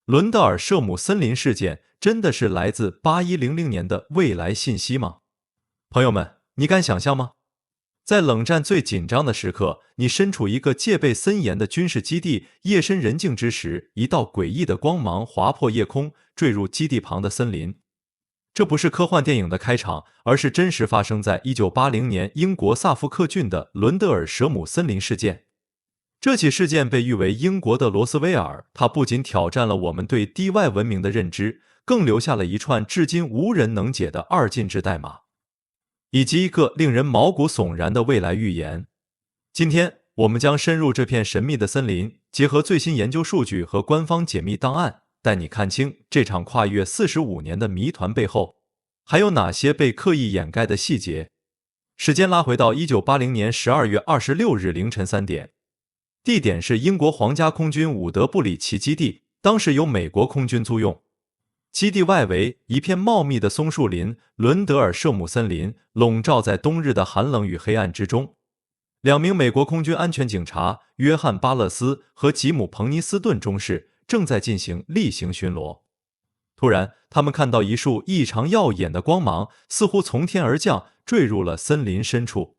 倫德爾舍姆森林事件真的是來自8100年的未來信息嗎？朋友們，你敢想象吗？在冷戰最緊張的時刻，你身處一個戒備森嚴的軍事基地，夜深人靜之時，一道詭異的光芒劃破夜空，墜入基地旁的森林。這不是科幻電影的開場，而是真實發生在1980年英國薩福克郡的倫德爾舍姆森林事件。這起事件被譽為英國的羅斯威爾，它不僅挑戰了我們對地外文明的認知，更留下了一串至今無人能解的二进制代碼，以及一個令人毛骨悚然的未來預言。今天，我們將深入這片神秘的森林，結合最新研究數據和官方解密檔案，帶你看清這場跨越45年的謎團背後，還有哪些被刻意掩蓋的細節。時間拉回到1980年12月26日凌晨3點，地點是英國皇家空軍伍德布里奇基地，當時由美國空軍租用。基地外圍一片茂密的松樹林，倫德爾舍姆森林籠罩在冬日的寒冷與黑暗之中。2名美國空軍安全警察約翰·巴勒斯和吉姆·彭尼斯顿中士正在進行例行巡邏。突然，他們看到一束異常耀眼的光芒，似乎從天而降，墜入了森林深處。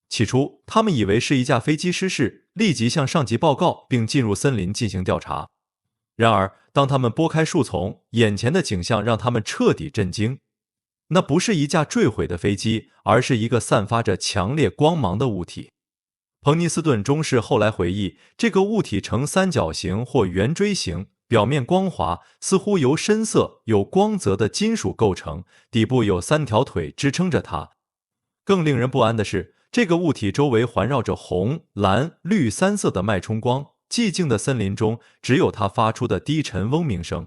起初，他們以為是一架飛機失事，立即向上級報告，並進入森林進行調查。然而，當他們撥開樹叢，眼前的景象讓他們徹底震驚。那不是一架墜毀的飛機，而是一個散發着強烈光芒的物體。彭尼斯頓中士後來回憶，這個物體呈三角形或圓錐形，表面光滑，似乎由深色有光澤的金屬構成，底部有3條腿支撐着它。更令人不安的是，這個物體周圍環繞着紅、藍、綠3色的脈衝光，寂靜的森林中只有它發出的低沉嗡鳴聲。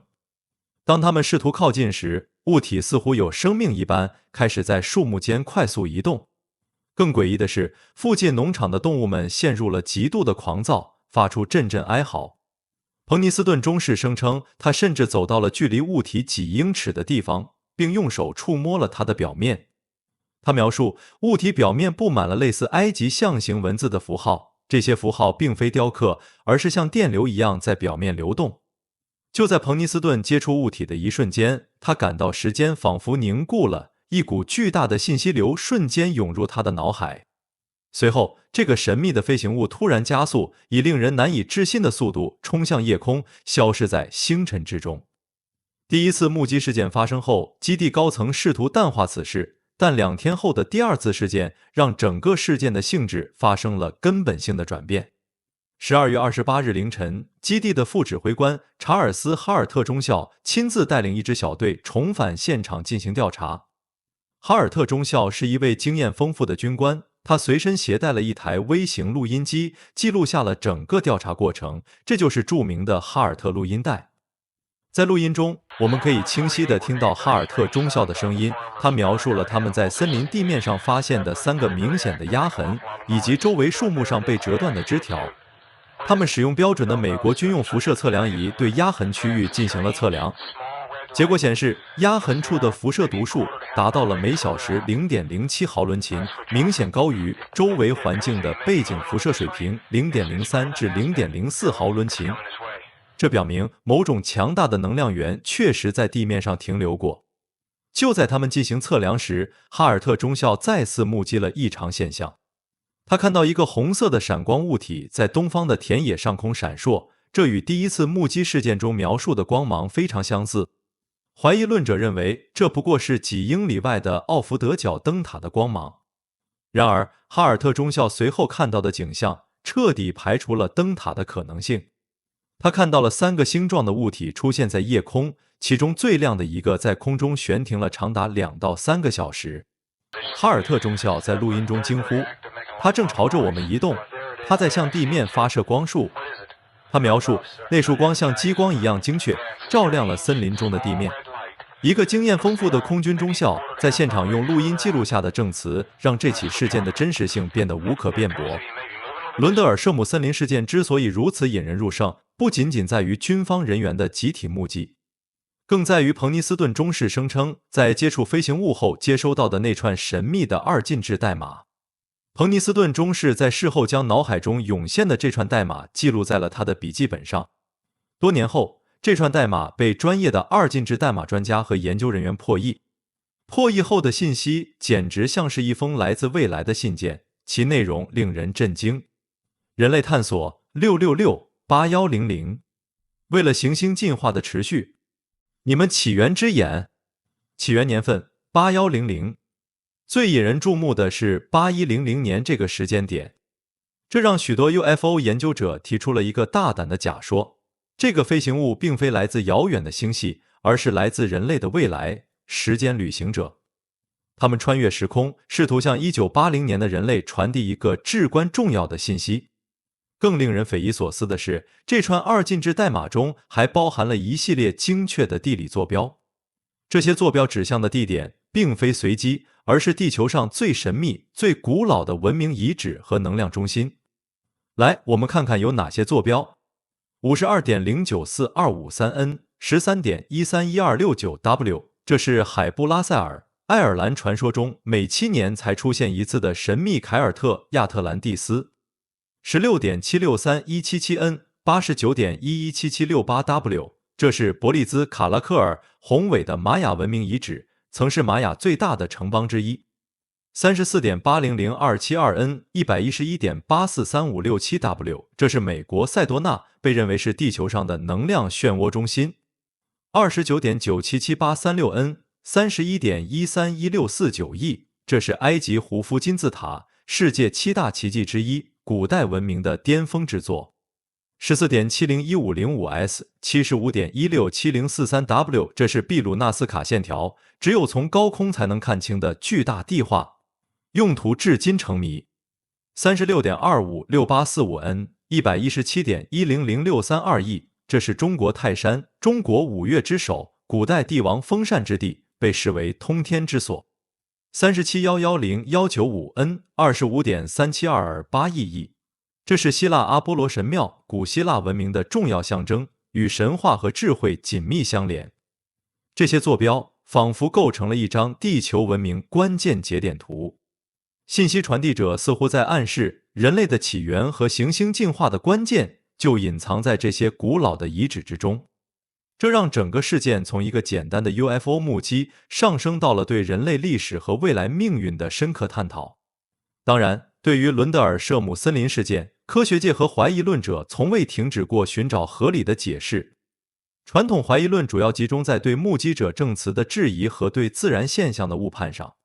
當他們試圖靠近時，物體似乎有生命一般，開始在樹木間快速移動。更詭異的是，附近農場的動物們陷入了極度的狂躁，發出陣陣哀嚎。彭尼斯頓中士聲稱，他甚至走到了距離物體幾英尺的地方，並用手觸摸了它的表面。他描述，物體表面布滿了類似埃及象形文字的符號，這些符號並非雕刻，而是像電流一樣在表面流動。就在彭尼斯頓接觸物體的一瞬間，他感到時間仿佛凝固了，一股巨大的信息流瞬間湧入他的腦海。隨後，這個神秘的飛行物突然加速，以令人難以置信的速度衝向夜空，消失在星辰之中。第一次目擊事件發生後，基地高層試圖淡化此事，但2天後的第二次事件讓整個事件的性質發生了根本性的轉變。12月28日凌晨，基地的副指揮官查爾斯·哈尔特中校親自帶領一支小隊重返現場進行調查。哈尔特中校是一位經驗豐富的軍官，他隨身攜帶了一台微型錄音機，記錄下了整個調查過程，這就是著名的哈爾特錄音帶。在錄音中，我們可以清晰地聽到哈爾特中校的聲音，他描述了他們在森林地面上發現的3個明顯的壓痕，以及周圍樹木上被折斷的枝條。他們使用標準的美國軍用輻射測量儀對壓痕區域進行了測量，結果顯示壓痕處的輻射讀數達到了每小時 0.07 毫倫琴，明顯高於周圍環境的背景輻射水平 0.03 至 0.04 毫倫琴。這表明某種強大的能量源確實在地面上停留過。就在他們進行測量時，哈爾特中校再次目擊了異常現象。他看到一個紅色的閃光物體在東方的田野上空閃爍，這與第一次目擊事件中描述的光芒非常相似。懷疑論者認為，這不過是幾英里外的奧福德角燈塔的光芒。然而，哈爾特中校隨後看到的景象徹底排除了燈塔的可能性。他看到了3個星狀的物體出現在夜空，其中最亮的一個在空中懸停了長達2到3個小時。哈爾特中校在錄音中驚呼，他正朝着我們移動，他在向地面發射光束。他描述那束光像激光一樣精確，照亮了森林中的地面。一個經驗豐富的空軍中校在現場用錄音記錄下的證詞，讓這起事件的真實性變得無可辯駁。倫德爾舍姆森林事件之所以如此引人入勝，不僅僅在於軍方人員的集體目擊，更在於彭尼斯頓中士聲稱在接觸飛行物後接收到的那串神秘的二進制代碼。彭尼斯頓中士在事後將腦海中湧現的這串代碼記錄在了他的筆記本上。多年後，這串代碼被專業的二進制代碼專家和研究人員破譯。破譯後的信息簡直像是一封來自未來的信件，其內容令人震驚。人類探索6668100，為了行星進化的持續，你們起源之眼。起源年份8100，最引人注目的是8100年這個時間點，這讓許多 UFO 研究者提出了一個大膽的假說：這個飛行物並非來自遙遠的星系，而是來自人類的未來時間旅行者。他們穿越時空，試圖向1980年的人類傳遞一個至關重要的信息。更令人匪夷所思的是，這串二進制代碼中還包含了一系列精確的地理坐標。這些坐標指向的地點並非隨機，而是地球上最神秘、最古老的文明遺址和能量中心。來，我們看看有哪些坐標。52.094253N 13.131269W， 這是海布拉塞爾，愛爾蘭傳說中每7年才出現一次的神秘凱爾特亞特蘭蒂斯。16.763177N 89.117768W， 這是伯利茲卡拉克爾宏偉的瑪雅文明遺址，曾是瑪雅最大的城邦之一。34.800272N 111.843567W， 這是美國塞多纳，被認為是地球上的能量漩渦中心。29.977836N 31.131649E， 這是埃及胡夫金字塔，世界7大奇蹟之一，古代文明的巔峰之作。14.701505S 75.167043W， 這是秘魯納斯卡線條，只有從高空才能看清的巨大地畫，用途至今成謎。36.256845N 117.100632E， 這是中国泰山，中國五岳之首，古代帝王封禅之地，被視為通天之所。37110195N 25.37228EE， 這是希臘阿波羅神廟，古希臘文明的重要象徵，與神話和智慧緊密相連。這些坐標仿佛構成了一張地球文明關鍵節點圖。信息傳遞者似乎在暗示，人類的起源和行星進化的關鍵就隱藏在這些古老的遺址之中。這讓整個事件從一個簡單的 UFO 目擊上升到了對人類歷史和未來命運的深刻探討。當然，對於倫德爾舍姆森林事件，科學界和懷疑論者從未停止過尋找合理的解釋。傳統懷疑論主要集中在對目擊者證詞的質疑和對自然現象的誤判上。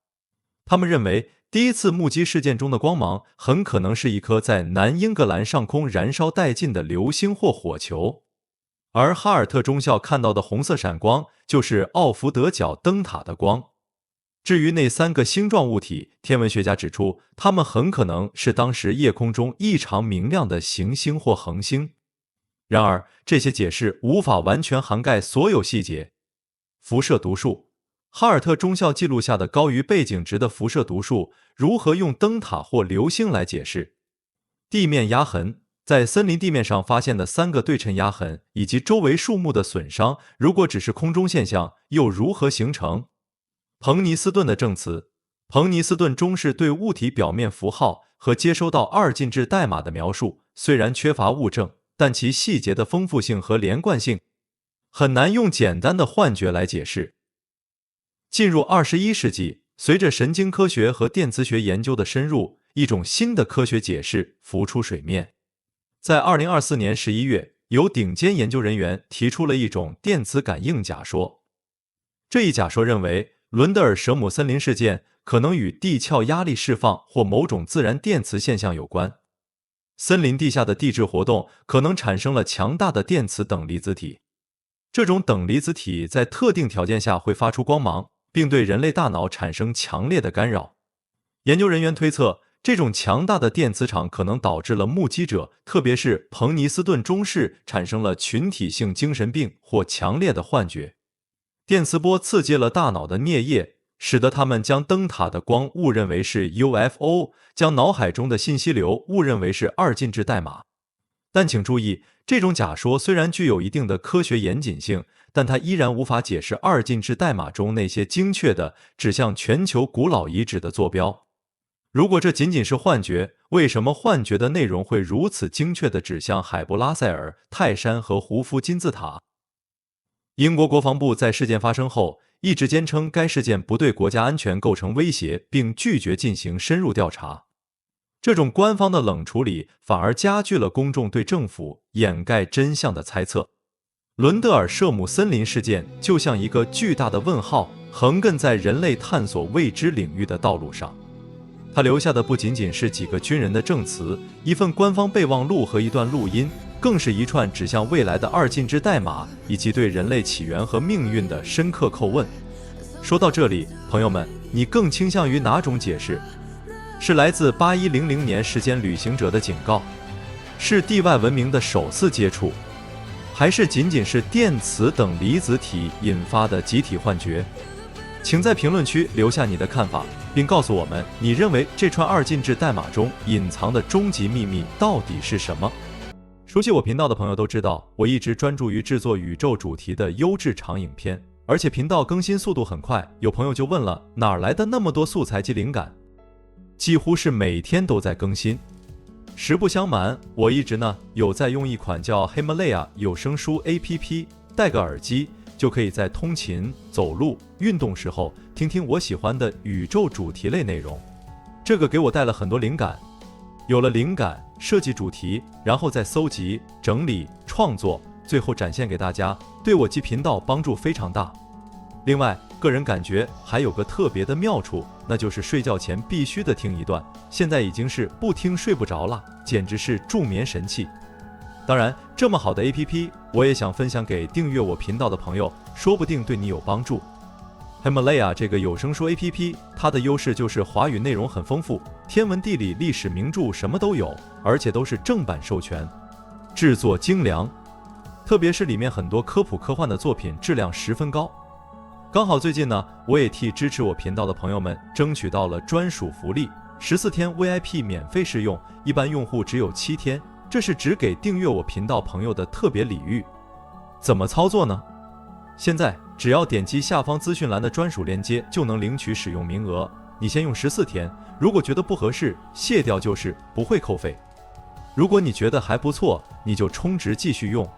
他們認為，第一次目擊事件中的光芒很可能是一顆在南英格蘭上空燃燒殆盡的流星或火球。而哈爾特中校看到的紅色閃光就是奧福德角燈塔的光。至於那3個星狀物體，天文學家指出，它們很可能是當時夜空中異常明亮的行星或恆星。然而，這些解釋無法完全涵蓋所有細節。輻射讀數，哈爾特中校記錄下的高於背景值的輻射讀數，如何用燈塔或流星來解釋？地面壓痕。在森林地面上發現的3個對稱壓痕，以及周圍樹木的損傷，如果只是空中現象，又如何形成？彭尼斯頓的證詞，彭尼斯頓中是對物體表面符號和接收到二進制代碼的描述，雖然缺乏物證，但其細節的豐富性和連貫性，很難用簡單的幻覺來解釋。進入21世紀，隨着神經科學和電磁學研究的深入，一種新的科學解釋浮出水面。在2024年11月，有頂尖研究人員提出了一種電磁感應假說。這一假說認為，倫德爾舍姆森林事件可能與地壳壓力釋放或某種自然電磁現象有關。森林地下的地質活動可能產生了強大的電磁等離子體。這種等離子體在特定條件下會發出光芒，並對人類大腦產生強烈的干擾。研究人員推測，這種強大的電磁場可能導致了目擊者，特別是彭尼斯頓中士，產生了群體性精神病或強烈的幻覺。電磁波刺激了大腦的顳葉，使得他們將燈塔的光誤認為是 UFO， 將腦海中的信息流誤認為是二進制代碼。但請注意，這種假說雖然具有一定的科學嚴謹性，但它依然無法解釋二進制代碼中那些精確的指向全球古老遺址的坐標。如果這僅僅是幻覺，為什麼幻覺的內容會如此精確地指向海布拉塞爾、泰山和胡夫金字塔？英國國防部在事件發生後，一直堅稱該事件不對國家安全構成威脅，並拒絕進行深入調查。這種官方的冷處理反而加劇了公眾對政府掩蓋真相的猜測。倫德爾舍姆森林事件就像一個巨大的問號，橫亘在人類探索未知領域的道路上。它留下的不僅僅是幾個軍人的證詞、一份官方備忘錄和一段錄音，更是一串指向未來的二進制代碼，以及對人類起源和命運的深刻叩問。說到這裡，朋友們，你更傾向於哪種解釋？是來自8100年时間旅行者的警告，是地外文明的首次接觸，還是僅僅是電磁等離子體引發的集體幻覺？請在評論區留下你的看法，並告訴我們你認為這串二進制代碼中隱藏的終極秘密到底是什麼？熟悉我頻道的朋友都知道，我一直專注於制作宇宙主題的優質長影片，而且頻道更新速度很快。有朋友就問了，哪兒來的那麼多素材及靈感？幾乎是每天都在更新。實不相瞞，我一直有在用一款叫 Himalaya 有聲書 APP， 戴個耳機就可以在通勤、走路、運動時候聽聽我喜歡的宇宙主題類內容。這個給我帶了很多靈感，有了靈感，設計主題，然後再搜集、整理、創作，最後展現給大家，對我及頻道幫助非常大。另外，個人感覺還有個特別的妙處，那就是睡覺前必須的聽一段，現在已經是不聽睡不着了，簡直是助眠神器。當然，這麼好的 APP， 我也想分享給訂閱我頻道的朋友，說不定對你有幫助。Himalaya 這個有聲書 APP， 它的優勢就是華語內容很豐富，天文地理、歷史名著什麼都有，而且都是正版授權，製作精良，特別是裡面很多科普科幻的作品質量十分高。剛好最近我也替支持我頻道的朋友們爭取到了專屬福利，14天 VIP 免費試用，一般用戶只有7天，這是只給訂閱我頻道朋友的特別禮遇。怎麼操作呢？現在只要點擊下方資訊欄的專屬鏈接就能領取使用名額，你先用14天，如果覺得不合適，卸掉就是不會扣費。如果你覺得還不錯，你就充值繼續用，